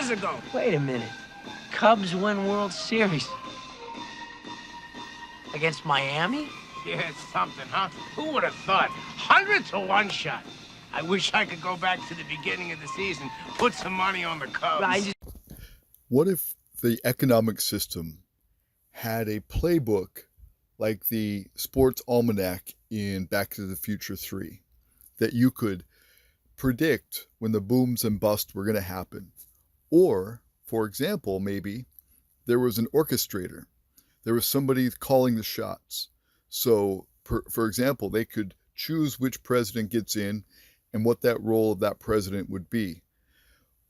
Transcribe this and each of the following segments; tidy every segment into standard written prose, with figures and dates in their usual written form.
years ago. Wait a minute. Cubs win World Series. Against Miami? Yeah, it's something, huh? Who would have thought? 100 to 1 shot. I wish I could go back to the beginning of the season, put some money on the Cubs. What if the economic system had a playbook like the sports almanac in Back to the Future 3 that you could predict when the booms and busts were going to happen? Or, for example, maybe there was an orchestrator. There was somebody calling the shots. So, for example, they could choose which president gets in and what that role of that president would be.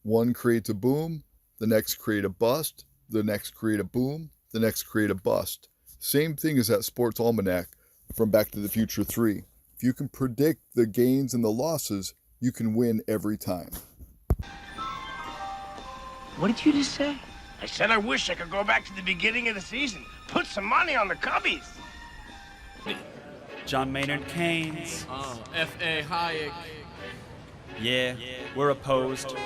One creates a boom, the next create a bust, the next create a boom, the next create a bust. Same thing as that sports almanac from Back to the Future 3. If you can predict the gains and the losses, you can win every time. What did you just say? I said I wish I could go back to the beginning of the season, put some money on the Cubbies. John Maynard Keynes. F.A. Hayek. Yeah, we're opposed.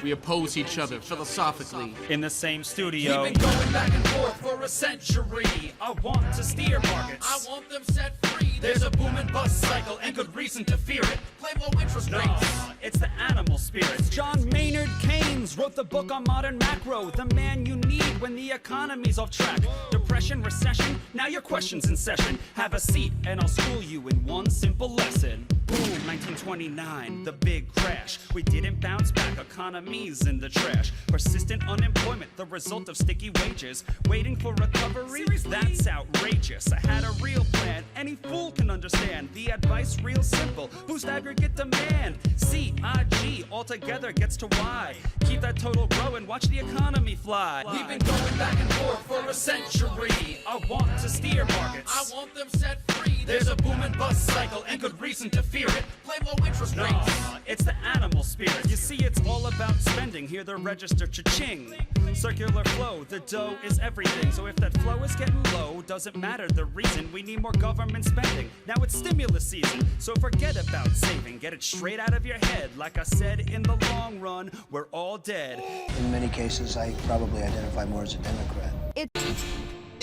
We oppose each other philosophically. In the same studio. We've been going back and forth for a century. I want to steer markets. I want them set free. There's a boom and bust cycle and good reason to fear it. Play low interest rates. It's the animal spirits. John Maynard Keynes wrote the book on modern macro. The man you need when the economy's off track. Depression, recession, now your question's in session. Have a seat and I'll school you in one simple lesson. Boom, 1929, the big crash. We didn't bounce back, economy's in the trash. Persistent unemployment, the result of sticky wages. Waiting for recovery, that's outrageous. I had a real plan, any fool can understand. The advice real simple, boost aggregate demand. C-I-G, altogether gets to Y. Keep that total growing, watch the economy fly. We've been going back and forth for a century. I want to steer markets. I want them set free. There's a boom and bust cycle and good reason to fear it. Play low interest rates. It's the animal spirit. You see, it's all about spending. Hear the register cha-ching. Circular flow, the dough is everything. So if that flow is getting low, doesn't matter the reason. We need more government spending. Now it's stimulus season, so forget about saving. Get it straight out of your head. Like I said, in the long run, we're all dead. In many cases, I probably identify more as a Democrat.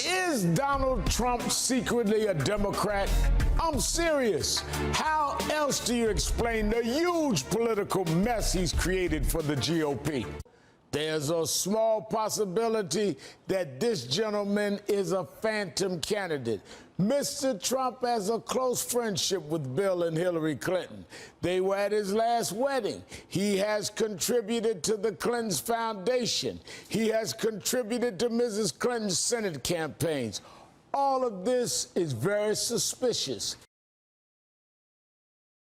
Is Donald Trump secretly a Democrat? I'm serious. How else do you explain the huge political mess he's created for the GOP? There's a small possibility that this gentleman is a phantom candidate. Mr. Trump has a close friendship with Bill and Hillary Clinton. They were at his last wedding. He has contributed to the Clinton's foundation. He has contributed to Mrs. Clinton's Senate campaigns. All of this is very suspicious.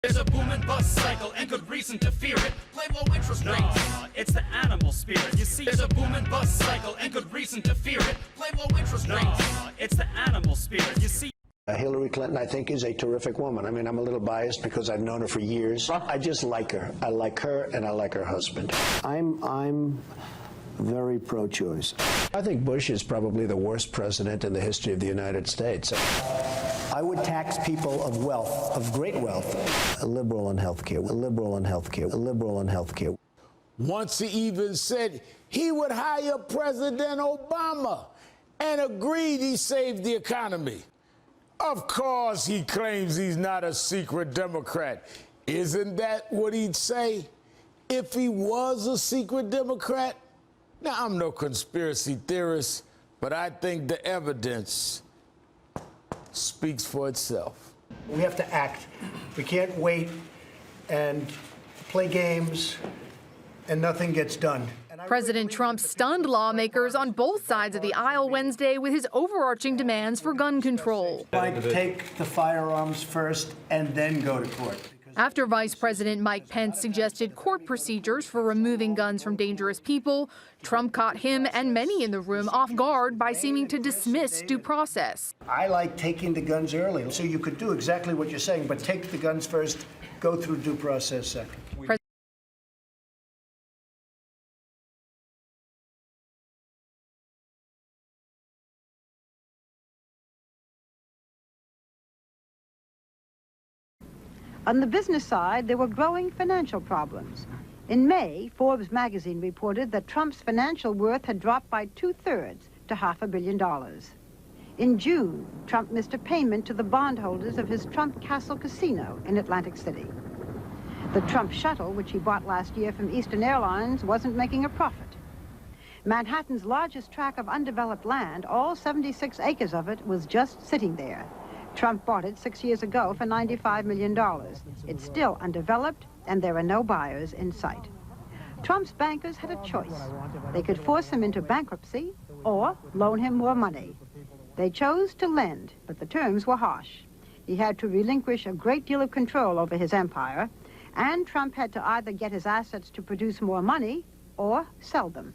There's a boom and bust cycle and good reason to fear it. Play low interest rates. It's the animal spirit. You see, there's a boom and bust cycle and good reason to fear it. Play low interest rates. It's the animal spirit. You see. Hillary Clinton, I think, is a terrific woman. I mean, I'm a little biased because I've known her for years. I just like her. I like her, and I like her husband. I'm very pro-choice. I think Bush is probably the worst president in the history of the United States. I would tax people of wealth, of great wealth. A liberal on health care, a liberal on health care, a liberal on health care. Once he even said he would hire President Obama and agreed he saved the economy. Of course he claims he's not a secret Democrat. Isn't that what he'd say if he was a secret Democrat? Now, I'm no conspiracy theorist, but I think the evidence speaks for itself. We have to act. We can't wait and play games and nothing gets done. President Trump stunned lawmakers on both sides of the aisle Wednesday with his overarching demands for gun control. Like, take the firearms first and then go to court. After Vice President Mike Pence suggested court procedures for removing guns from dangerous people, Trump caught him and many in the room off guard by seeming to dismiss due process. I like taking the guns early, so you could do exactly what you're saying, but take the guns first, go through due process second. On the business side, there were growing financial problems. In May, Forbes magazine reported that Trump's financial worth had dropped by 2/3 to $500 million. In June, Trump missed a payment to the bondholders of his Trump Castle Casino in Atlantic City. The Trump shuttle, which he bought last year from Eastern Airlines, wasn't making a profit. Manhattan's largest tract of undeveloped land, all 76 acres of it, was just sitting there. Trump bought it 6 years ago for $95 million. It's still undeveloped, and there are no buyers in sight. Trump's bankers had a choice. They could force him into bankruptcy or loan him more money. They chose to lend, but the terms were harsh. He had to relinquish a great deal of control over his empire, and Trump had to either get his assets to produce more money or sell them.